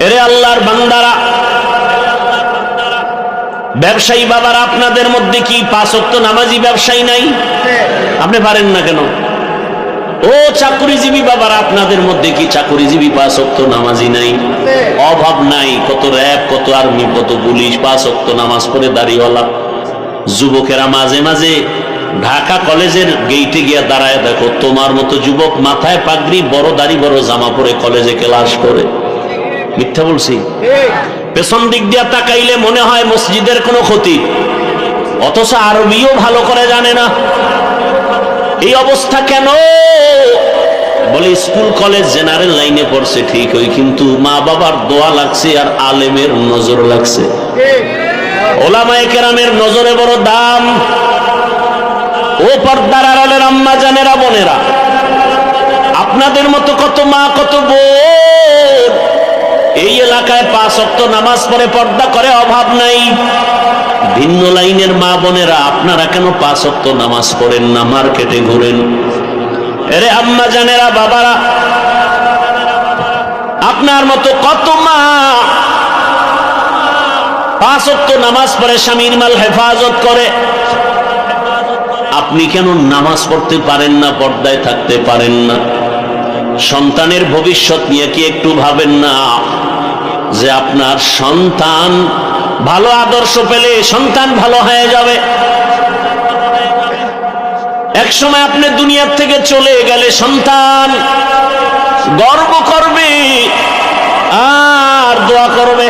এরে আল্লাহর বান্দারা, ব্যবসায়ী বাবারা, আপনাদের মধ্যে কি 5 ওয়াক্ত নামাজি ব্যবসায়ী নাই? আপনি পারেন না কেন? ও চাকরিজীবী বাবারা, আপনাদের মধ্যে কি চাকরিজীবী 5 ওয়াক্ত নামাজি নাই? অভাব নাই, কত র‍্যাব, কত আর্মি, কত পুলিশ 5 ওয়াক্ত নামাজ পড়ে দাড়িওয়ালা। যুবকেরা মাঝে মাঝে ঢাকা কলেজের গেইটে গিয়া দাঁড়ায় দেখো, তোমার মতো যুবক মাথায় পাগড়ি, বড় দাড়ি, বড় জামা পরে কলেজে ক্লাস করে। মিথ্যা বলছি? পেছন দিক দিয়া তাকাইলে মনে হয় মসজিদের কোনো ক্ষতি, অথচ আরবিও ভালো করে জানে না। এই অবস্থা কেন? বলে স্কুল কলেজ জেনারেল লাইনে পড়ছে ঠিক, ওই কিন্তু মা বাবার দোয়া লাগছে আর আলেমের নজর লাগছে। ওলামায়ে কেরামের নজরে বড় দাম। ও পর্দার আড়ালের আম্মা জানেরা, বোনেরা, আপনাদের মতো কত মা, কত বোন এই এলাকায় 5 ওয়াক্ত নামাজ পড়ে, পর্দা করে, অভাব নাই। ভিন্ন লাইনের মা বোনেরা, আপনারা কেন 5 ওয়াক্ত নামাজ পড়েন না? মার্কেটে ঘুরেন। এরে আম্মা জানেরা, বাবারা, আপনার মতো কত মা 5 ওয়াক্ত নামাজ পড়ে, স্বামীর মাল হেফাজত করে। আপনি কেন নামাজ পড়তে পারেন না, পর্দায় থাকতে পারেন না? সন্তানের ভবিষ্যৎ নিয়ে কি একটু ভাবেন না যে আপনার সন্তান ভালো আদর্শ পেলে সন্তান ভালো হয়ে যাবে? এক সময় আপনি দুনিয়ার থেকে চলে গেলে সন্তান গর্ব করবে আর দোয়া করবে।